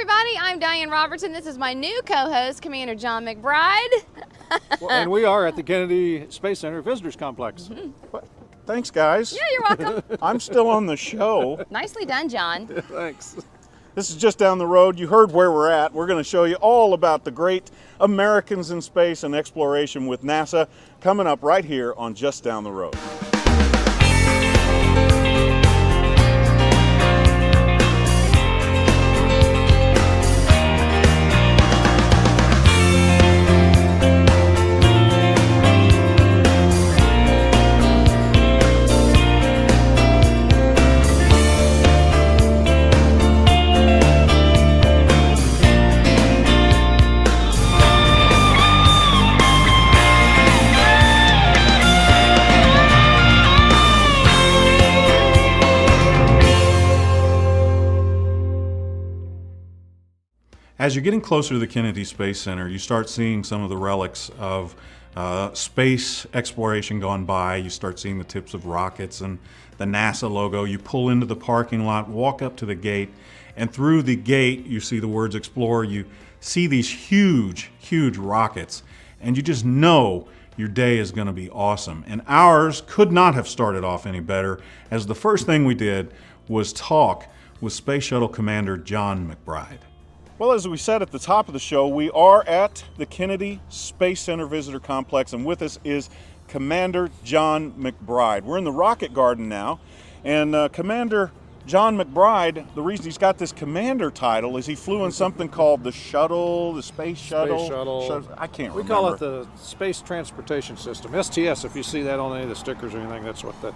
everybody. I'm Diane Robertson. This is my new co-host, Commander John McBride. Well, and we are at the Kennedy Space Center Visitors Complex. Mm-hmm. Thanks, guys. Yeah, you're welcome. I'm still on the show. Nicely done, John. Thanks. This is just down the road. You heard where we're at. We're going to show you all about the great Americans in space and exploration with NASA coming up right here on Just Down the Road. As you're getting closer to the Kennedy Space Center, you start seeing some of the relics of space exploration gone by. You start seeing the tips of rockets and the NASA logo. You pull into the parking lot, walk up to the gate, and through the gate you see the words Explore. You see these huge, huge rockets, and you just know your day is going to be awesome. And ours could not have started off any better, as the first thing we did was talk with Space Shuttle Commander John McBride. Well, as we said at the top of the show, we are at the Kennedy Space Center Visitor Complex, and with us is Commander John McBride. We're in the Rocket Garden now, and Commander John McBride, the reason he's got this commander title is he flew in something called the Shuttle, the Space Shuttle. Space Shuttle. I can't remember. We call it the Space Transportation System. STS, if you see that on any of the stickers or anything, that's what that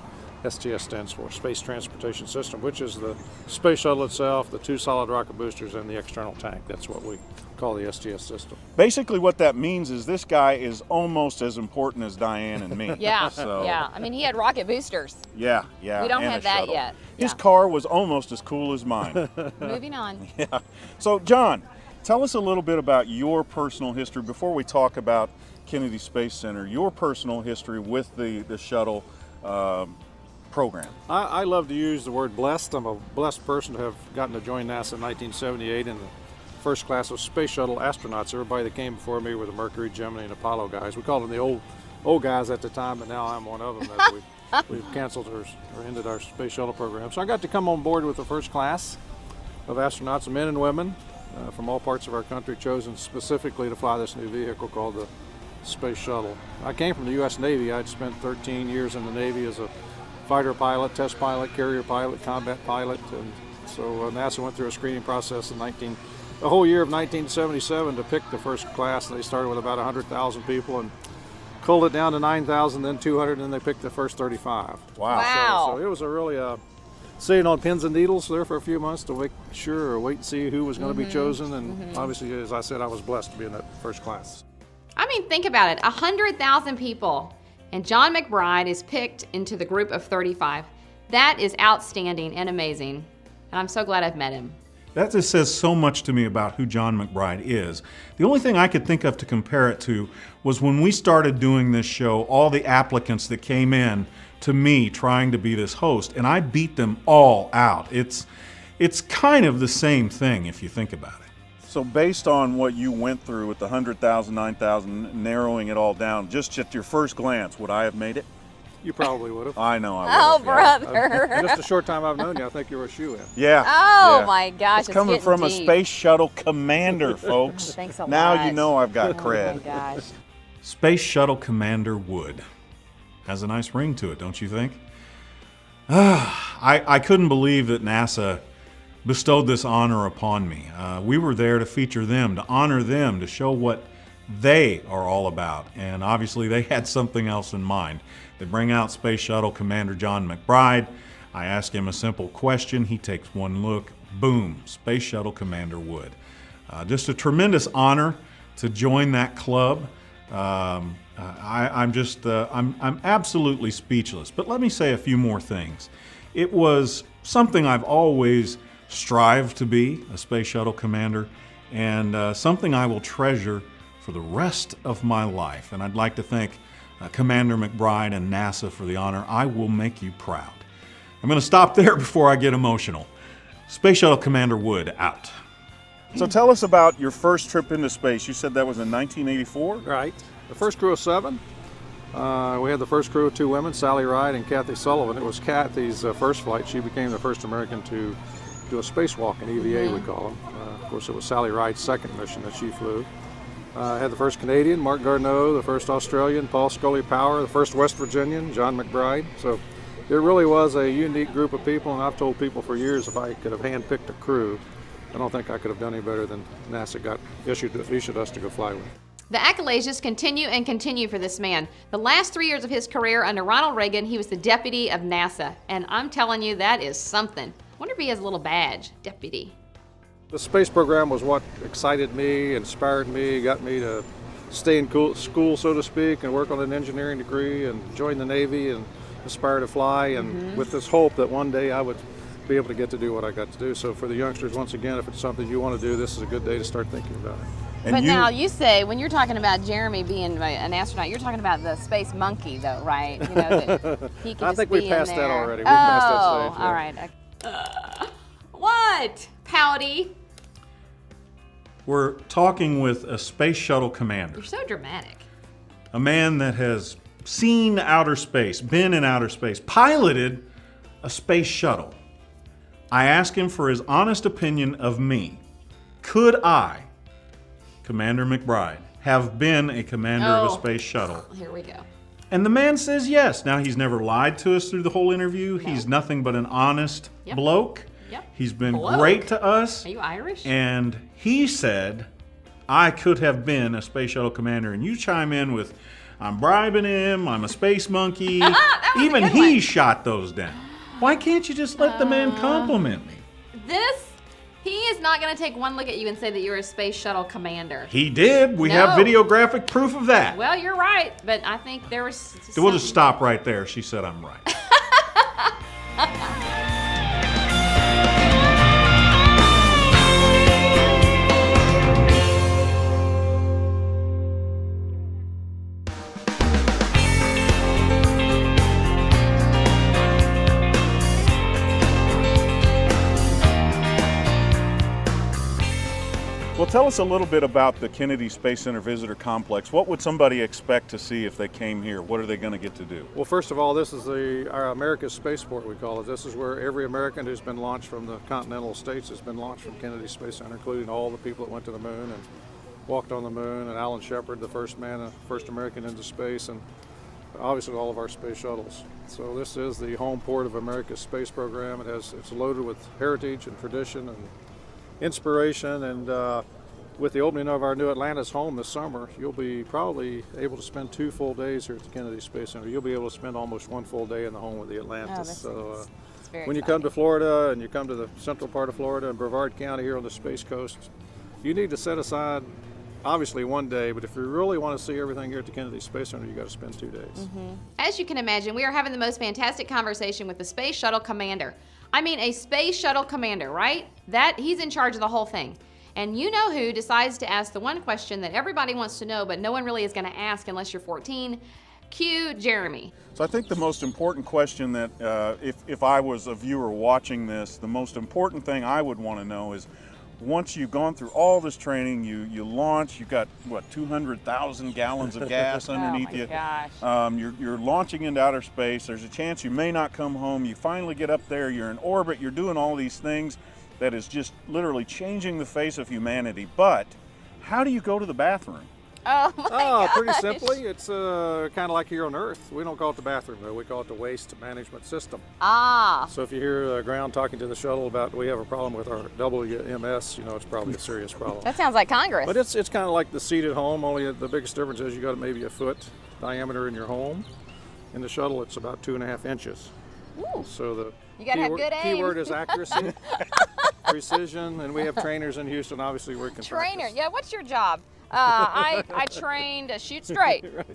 STS stands for, Space Transportation System, which is the space shuttle itself, the two solid rocket boosters, and the external tank. That's what we call the STS system. Basically what that means is this guy is almost as important as Diane and me. Yeah, So, yeah. I mean, he had rocket boosters. Yeah. We don't and have a that shuttle. yet. His Yeah. car was almost as cool as mine. Moving on. Yeah. So, John, tell us a little bit about your personal history before we talk about Kennedy Space Center, your personal history with the shuttle program. I love to use the word blessed. I'm a blessed person to have gotten to join NASA in 1978 in the first class of space shuttle astronauts. Everybody that came before me were the Mercury, Gemini, and Apollo guys. We called them the old guys at the time, but now I'm one of them. We've canceled or ended our space shuttle program. So I got to come on board with the first class of astronauts, men and women from all parts of our country, chosen specifically to fly this new vehicle called the Space Shuttle. I came from the U.S. Navy. I'd spent 13 years in the Navy as a fighter pilot, test pilot, carrier pilot, combat pilot, and so NASA went through a screening process the whole year of 1977 to pick the first class. They started with about 100,000 people and culled it down to 9,000, then 200, and then they picked the first 35. Wow. So it was a really sitting on pins and needles there for a few months to wait and see who was going to be chosen, and obviously, as I said, I was blessed to be in that first class. I mean, think about it. 100,000 people. And John McBride is picked into the group of 35. That is outstanding and amazing. And I'm so glad I've met him. That just says so much to me about who John McBride is. The only thing I could think of to compare it to was when we started doing this show, all the applicants that came in to me trying to be this host, and I beat them all out. It's kind of the same thing if you think about it. So based on what you went through with the 100,000, 9,000, narrowing it all down, just at your first glance, would I have made it? You probably would have. I know I would Oh, have. Yeah. brother. Just a short time I've known you, I think you were a shoo-in. Yeah. Oh, yeah. my gosh. It's coming getting from a deep. Space Shuttle commander, folks. Thanks a Now lot. you know I've got Oh, my cred. gosh. Space Shuttle Commander Wood. Has a nice ring to it, don't you think? I couldn't believe that NASA bestowed this honor upon me. We were there to feature them, to honor them, to show what they are all about. And obviously they had something else in mind. They bring out Space Shuttle Commander John McBride. I ask him a simple question. He takes one look. Boom, Space Shuttle Commander Wood. Just a tremendous honor to join that club. I'm absolutely speechless. But let me say a few more things. It was something I've always strived to be, a Space Shuttle Commander, and something I will treasure for the rest of my life. And I'd like to thank Commander McBride and NASA for the honor. I will make you proud. I'm going to stop there before I get emotional. Space Shuttle Commander Wood out. So tell us about your first trip into space. You said that was in 1984? Right. The first crew of 7. We had the first crew of 2 women, Sally Ride and Kathy Sullivan. It was Kathy's first flight. She became the first American to do a spacewalk, an EVA we call them. Of course, it was Sally Ride's second mission that she flew. Had the first Canadian, Mark Garneau, the first Australian, Paul Scully Power, the first West Virginian, John McBride. So it really was a unique group of people, and I've told people for years if I could have handpicked a crew, I don't think I could have done any better than NASA issued us to go fly with. The accolades just continue and continue for this man. The last 3 years of his career under Ronald Reagan, he was the deputy of NASA. And I'm telling you, that is something. Wonder if he has a little badge, deputy. The space program was what excited me, inspired me, got me to stay in school, so to speak, and work on an engineering degree and join the Navy and aspire to fly, and with this hope that one day I would be able to get to do what I got to do. So for the youngsters, once again, if it's something you want to do, this is a good day to start thinking about it. And But now you say, when you're talking about Jeremy being an astronaut, you're talking about the space monkey though, right? You know, that he can I just think be we passed in that there. already. We passed that Oh, stage, all yeah. right. What? Pouty. We're talking with a space shuttle commander, You're so dramatic. a man that has seen outer space, been in outer space, piloted a space shuttle. I asked him for his honest opinion of me. Could I, Commander McBride, have been a commander of a space shuttle? Here we go. And the man says yes. Now, he's never lied to us through the whole interview. He's nothing but an honest Yep. bloke. Yep. He's been Bloke? great to us. Are you Irish? And he said, I could have been a space shuttle commander. And you chime in with, I'm bribing him, I'm a space monkey. That was a Even good he one. shot those down. Why can't you just let the man compliment me? He is not going to take one look at you and say that you're a space shuttle commander. He did. We have No. videographic proof of that. Well, you're right, but I think there was So we'll just stop right there. She said I'm right. Well, tell us a little bit about the Kennedy Space Center Visitor Complex. What would somebody expect to see if they came here? What are they going to get to do? Well, first of all, this is our America's spaceport, we call it. This is where every American who's been launched from the continental states has been launched from Kennedy Space Center, including all the people that went to the moon and walked on the moon, and Alan Shepard, the first man, first American into space, and obviously all of our space shuttles. So this is the home port of America's space program. It's loaded with heritage and tradition and inspiration, and with the opening of our new Atlantis home this summer, you'll be probably able to spend 2 full days here at the Kennedy Space Center. You'll be able to spend almost 1 full day in the home with the Atlantis. When you come to Florida and you come to the central part of Florida and Brevard County here on the Space Coast, you need to set aside obviously 1 day, but if you really want to see everything here at the Kennedy Space Center, you got to spend 2 days. As you can imagine, we are having the most fantastic conversation with the Space Shuttle Commander. I mean, a Space Shuttle Commander, right? He's in charge of the whole thing. And you know who decides to ask the one question that everybody wants to know, but no one really is going to ask unless you're 14. Cue Jeremy. So I think the most important question that if I was a viewer watching this, the most important thing I would want to know is, once you've gone through all this training, you launch, you've got, what, 200,000 gallons of gas underneath you. Gosh. You're launching into outer space. There's a chance you may not come home. You finally get up there, you're in orbit, you're doing all these things that is just literally changing the face of humanity. But how do you go to the bathroom? Oh my gosh. Pretty simply, it's kind of like here on Earth. We don't call it the bathroom, though. We call it the waste management system. So if you hear the ground talking to the shuttle about we have a problem with our WMS, you know it's probably a serious problem. That sounds like Congress. But it's kind of like the seat at home, only the biggest difference is you got maybe a foot diameter in your home. In the shuttle, it's about 2.5 inches. Ooh. So the You gotta have good aim. keyword is accuracy, precision, and we have trainers in Houston, obviously, where we can Trainer. practice. Yeah, what's your job? I train to shoot straight. Right.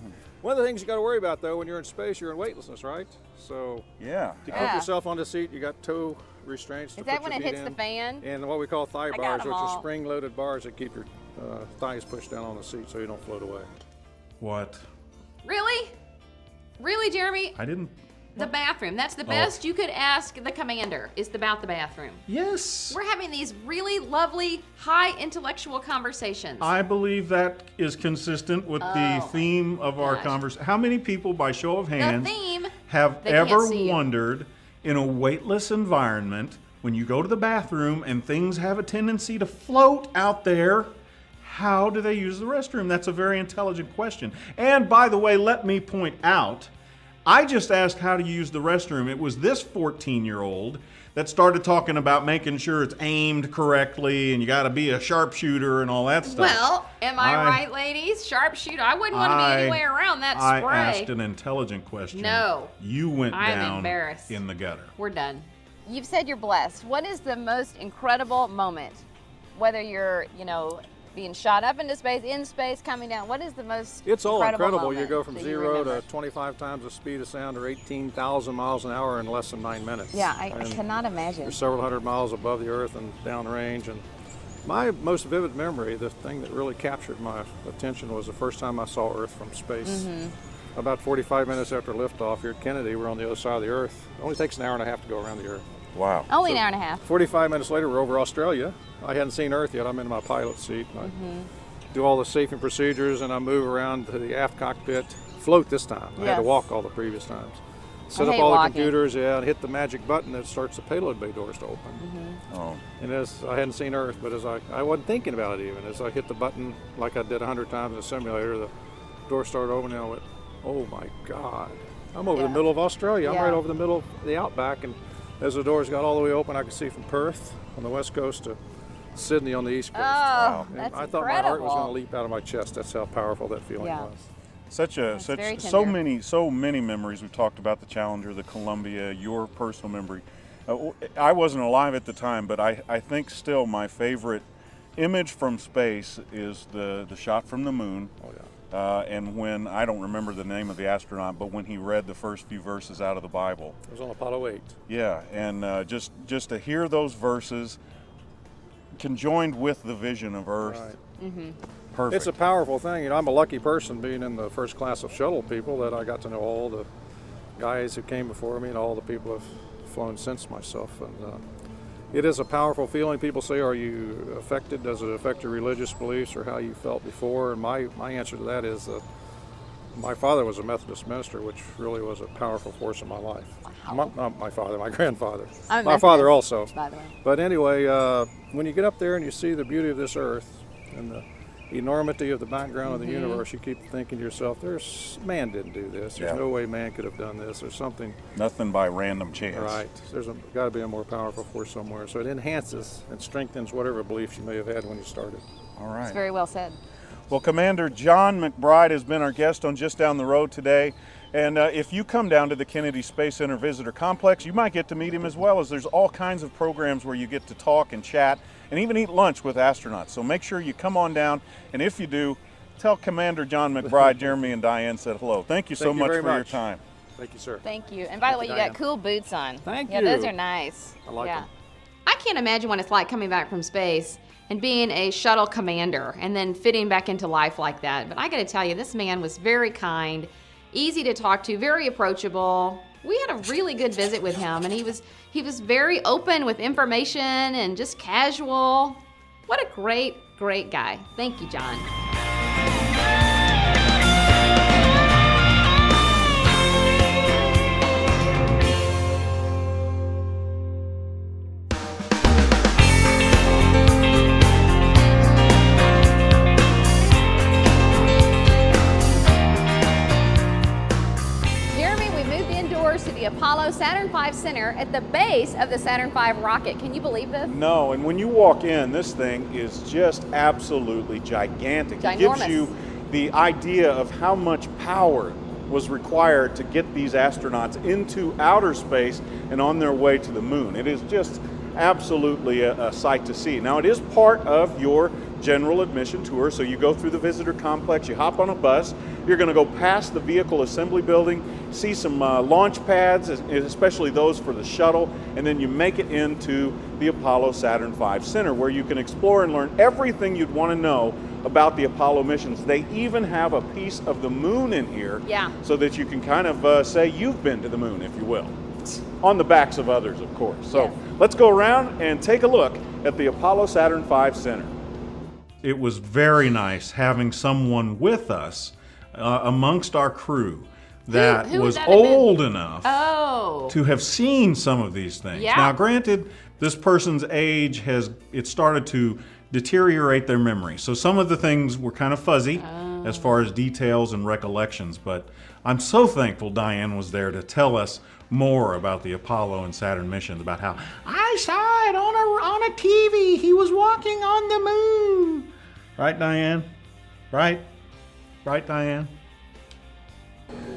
One of the things you got to worry about, though, when you're in space, you're in weightlessness, right? So Yeah. to keep yourself on the seat, you got toe restraints to Is put that when your it feet hits the in, fan? and what we call thigh got bars, 'em which all. are spring-loaded bars that keep your thighs pushed down on the seat so you don't float away. What? Really? Really, Jeremy? I didn't The bathroom. That's the best you could ask the commander, is about the bathroom. Yes. We're having these really lovely, high intellectual conversations. I believe that is consistent with the theme of our conversation. How many people, by show of hands, have they can't ever see you. wondered in a weightless environment, when you go to the bathroom and things have a tendency to float out there, how do they use the restroom? That's a very intelligent question. And by the way, let me point out, I just asked how to use the restroom. It was this 14-year-old that started talking about making sure it's aimed correctly and you got to be a sharpshooter and all that stuff. Well, am I right, ladies? Sharpshooter. I wouldn't want to be any way around that spray. I asked an intelligent question. No. You went I'm down embarrassed. in the gutter. We're done. You've said you're blessed. What is the most incredible moment? Whether you're, being shot up into space, in space, coming down. What is the most It's all incredible. moment You go from that 0 remember? to 25 times the speed of sound or 18,000 miles an hour in less than 9 minutes. Yeah, I And cannot imagine. You're several hundred miles above the Earth and downrange. And my most vivid memory, the thing that really captured my attention, was the first time I saw Earth from space. About 45 minutes after liftoff here at Kennedy, we're on the other side of the Earth. It only takes an hour and a half to go around the Earth. Wow. Only an hour and a half. 45 minutes later, we're over Australia. I hadn't seen Earth yet. I'm in my pilot seat. And I do all the safety procedures, and I move around to the aft cockpit. Float this time. I had to Yes. walk all the previous times. Set I up hate all walking. the computers, and hit the magic button that starts the payload bay doors to open. Oh. And as I hadn't seen Earth, but as I wasn't thinking about it even. As I hit the button, like I did 100 times in the simulator, the door started opening, and I went, oh my God. I'm over the middle of Australia. I'm Yeah. right over the middle of the outback, and as the doors got all the way open, I could see from Perth on the west coast to Sydney on the east coast. Oh, And that's I thought my heart was going to incredible. leap out of my chest. That's how powerful that feeling Yeah. was. very So tender. many memories. We've talked about the Challenger, the Columbia, your personal memory. I wasn't alive at the time, but I think still my favorite image from space is the shot from the moon. Oh, yeah. And when, I don't remember the name of the astronaut, but when he read the first few verses out of the Bible. It was on Apollo 8. Yeah, and just to hear those verses conjoined with the vision of Earth. Right. Perfect. It's a powerful thing. I'm a lucky person being in the first class of shuttle people that I got to know all the guys who came before me and all the people who have flown since myself. And it is a powerful feeling. People say, are you affected? Does it affect your religious beliefs or how you felt before? And my answer to that is that my father was a Methodist minister, which really was a powerful force in my life. Not my father, my grandfather. I'm a My father Methodist, also. by the way. But anyway, when you get up there and you see the beauty of this Earth and the enormity of the background of the universe, you keep thinking to yourself, man didn't do this. There's Yeah. no way man could have done this. There's something Nothing by random chance. right. There's got to be a more powerful force somewhere. So it enhances and strengthens whatever beliefs you may have had when you started. All right. It's very well said. Well, Commander John McBride has been our guest on Just Down the Road today. And if you come down to the Kennedy Space Center Visitor Complex, you might get to meet him as well, as there's all kinds of programs where you get to talk and chat and even eat lunch with astronauts. So make sure you come on down, and if you do, tell Commander John McBride, Jeremy and Diane said hello. Thank you so Thank you much very for your much. time. Thank you, sir. Thank you. And by the way, Thank you you, got Diane. cool boots on. Thank Yeah, you. those are nice. I like yeah. them. I can't imagine what it's like coming back from space and being a shuttle commander and then fitting back into life like that. But I got to tell you, this man was very kind, easy to talk to, very approachable. We had a really good visit with him, and he was very open with information and just casual. What a great, great guy. Thank you, John. Jeremy, we moved indoors to the Apollo Saturn V Center at the base of the Saturn V rocket. Can you believe this? No, and when you walk in, this thing is just absolutely gigantic. It gives Ginormous. you the idea of how much power was required to get these astronauts into outer space and on their way to the moon. It is just absolutely a sight to see. Now, it is part of your general admission tour, so you go through the visitor complex, you hop on a bus, you're going to go past the vehicle assembly building, see some launch pads, especially those for the shuttle, and then you make it into the Apollo Saturn V Center, where you can explore and learn everything you'd want to know about the Apollo missions. They even have a piece of the moon in here, Yeah. so that you can kind of say you've been to the moon, if you will, on the backs of others, of course. So Yes. let's go around and take a look at the Apollo Saturn V Center. It was very nice having someone with us amongst our crew that who would was that have been? old enough Oh. to have seen some of these things. Yeah. Now, granted, this person's age it started to deteriorate their memory. So some of the things were kind of fuzzy as far as details and recollections, but I'm so thankful Diane was there to tell us more about the Apollo and Saturn missions, about how I saw it on a TV. He was walking on the moon. Right, Diane? Right? Right, Diane?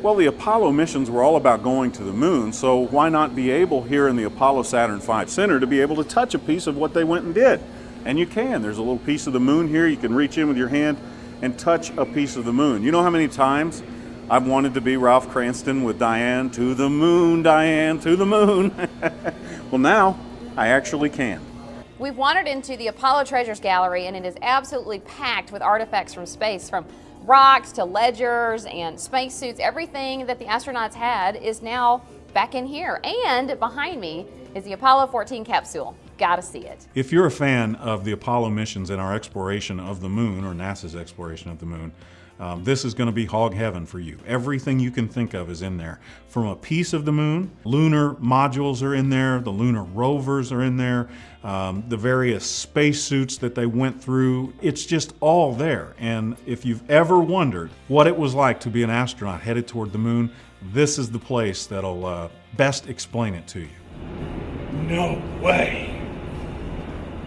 Well, the Apollo missions were all about going to the moon, so why not be able here in the Apollo Saturn V Center to be able to touch a piece of what they went and did? And you can. There's a little piece of the moon here. You can reach in with your hand and touch a piece of the moon. You know how many times I've wanted to be Ralph Cranston with Diane, to the moon, Diane, to the moon. Well, now I actually can. We've wandered into the Apollo Treasures Gallery, and it is absolutely packed with artifacts from space, from rocks to ledgers and spacesuits. Everything that the astronauts had is now back in here. And behind me is the Apollo 14 capsule. Gotta see it. If you're a fan of the Apollo missions and our exploration of the moon, or NASA's exploration of the moon, this is going to be hog heaven for you. Everything you can think of is in there. From a piece of the moon, lunar modules are in there, the lunar rovers are in there, the various spacesuits that they went through. It's just all there. And if you've ever wondered what it was like to be an astronaut headed toward the moon, this is the place that'll best explain it to you. No way.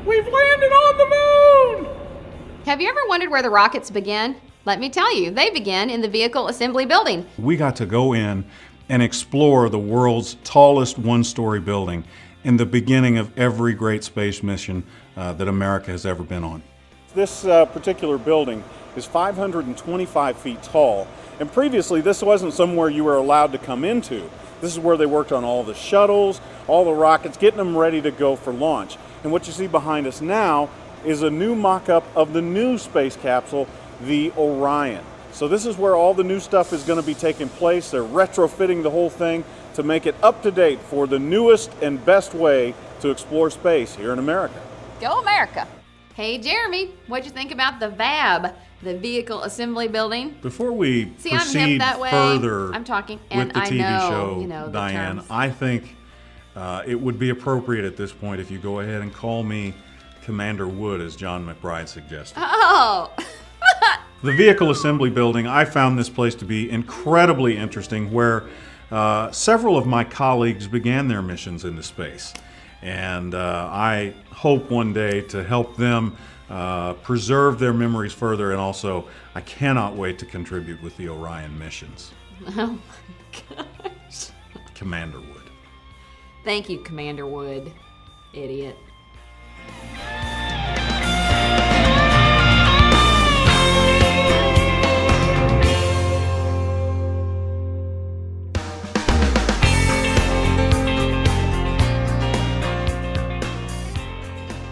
We've landed on the moon! Have you ever wondered where the rockets begin? Let me tell you, they begin in the Vehicle Assembly Building. We got to go in and explore the world's tallest one-story building in the beginning of every great space mission that America has ever been on. This particular building is 525 feet tall, and previously this wasn't somewhere you were allowed to come into. This is where they worked on all the shuttles, all the rockets, getting them ready to go for launch. And what you see behind us now is a new mock-up of the new space capsule, the Orion. So this is where all the new stuff is going to be taking place. They're retrofitting the whole thing to make it up to date for the newest and best way to explore space here in America. Go America! Hey Jeremy, what'd you think about the VAB, the Vehicle Assembly Building? Before we See, I'm hip proceed that way. further I'm talking, with and the I TV know, show, you know, the Diane, terms. I think it would be appropriate at this point if you go ahead and call me Commander Wood, as John McBride suggested. Oh! The Vehicle Assembly Building, I found this place to be incredibly interesting, where several of my colleagues began their missions into space. And I hope one day to help them preserve their memories further, and also I cannot wait to contribute with the Orion missions. Oh my gosh. Commander Wood. Thank you, Commander Wood. Idiot.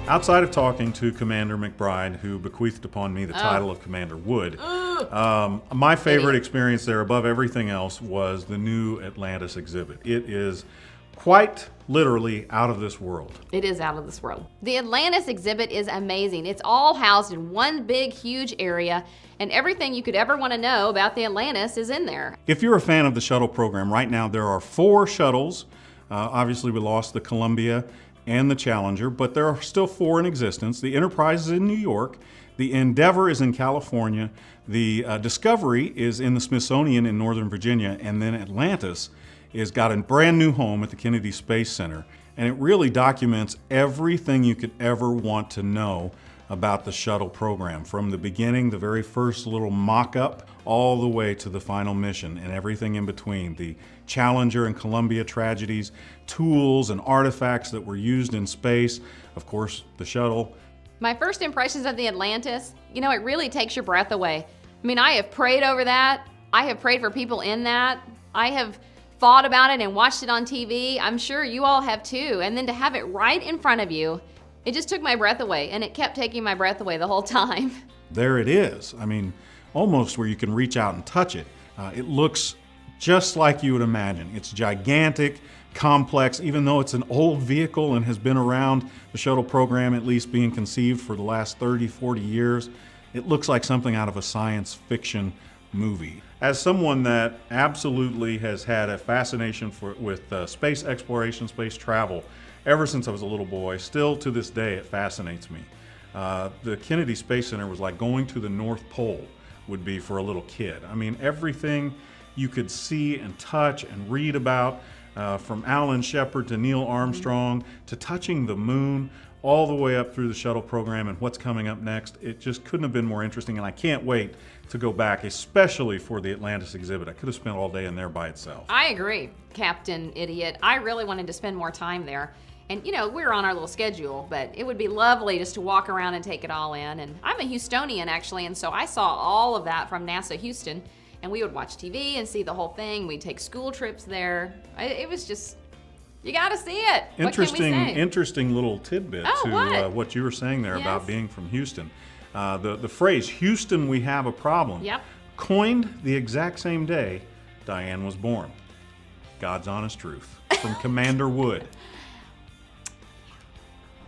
Outside of talking to Commander McBride, who bequeathed upon me the title of Commander Wood, my favorite experience there above everything else was the new Atlantis exhibit. It is quite literally out of this world. It is out of this world. The Atlantis exhibit is amazing. It's all housed in one big, huge area, and everything you could ever want to know about the Atlantis is in there. If you're a fan of the shuttle program, right now there are 4 shuttles. Obviously we lost the Columbia and the Challenger, but there are still 4 in existence. The Enterprise is in New York, the Endeavour is in California, the Discovery is in the Smithsonian in Northern Virginia, and then Atlantis is got a brand new home at the Kennedy Space Center, and it really documents everything you could ever want to know about the shuttle program, from the beginning, the very first little mock-up, all the way to the final mission and everything in between. The Challenger and Columbia tragedies, tools and artifacts that were used in space, of course, the shuttle. My first impressions of the Atlantis, you know, it really takes your breath away. I mean, I have prayed over that. I have prayed for people in that. I have thought about it and watched it on TV. I'm sure you all have too. And then to have it right in front of you, It just took my breath away, and it kept taking my breath away the whole time. There it is. I mean, almost where you can reach out and touch it. It looks just like you would imagine. It's gigantic, complex, even though it's an old vehicle and has been around the shuttle program at least being conceived for the last 30, 40 years. It looks like something out of a science fiction movie. As someone that absolutely has had a fascination with space exploration, space travel, ever since I was a little boy, still to this day it fascinates me. The Kennedy Space Center was like going to the North Pole would be for a little kid. I mean, everything you could see and touch and read about, from Alan Shepard to Neil Armstrong to touching the moon, all the way up through the shuttle program and what's coming up next. It just couldn't have been more interesting, and I can't wait to go back, especially for the Atlantis exhibit. I could have spent all day in there by itself. I agree, Captain Idiot. I really wanted to spend more time there. And you know, we're on our little schedule, but it would be lovely just to walk around and take it all in. And I'm a Houstonian actually, and so I saw all of that from NASA Houston, and we would watch TV and see the whole thing. We'd take school trips there. It was just, you gotta see it. Interesting little tidbit to what you were saying there about being from Houston. The phrase, Houston, we have a problem, coined the exact same day Diane was born. God's honest truth from Commander Wood.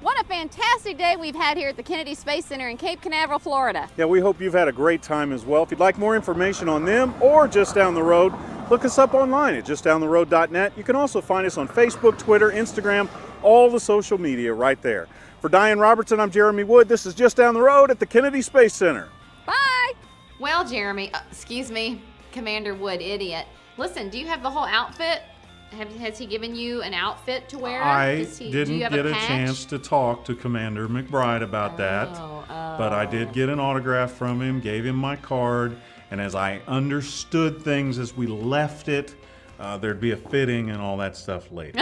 What a fantastic day we've had here at the Kennedy Space Center in Cape Canaveral, Florida. Yeah, we hope you've had a great time as well. If you'd like more information on them or Just Down the Road, look us up online at justdowntheroad.net. You can also find us on Facebook, Twitter, Instagram, all the social media right there. For Diane Robertson, I'm Jeremy Wood. This is Just Down the Road at the Kennedy Space Center. Bye. Well, Jeremy, excuse me, Commander Wood, idiot. Listen, do you have the whole outfit? Has he given you an outfit to wear? I didn't get a chance to talk to Commander McBride about that, but I did get an autograph from him, gave him my card, and as I understood things as we left it, there'd be a fitting and all that stuff later.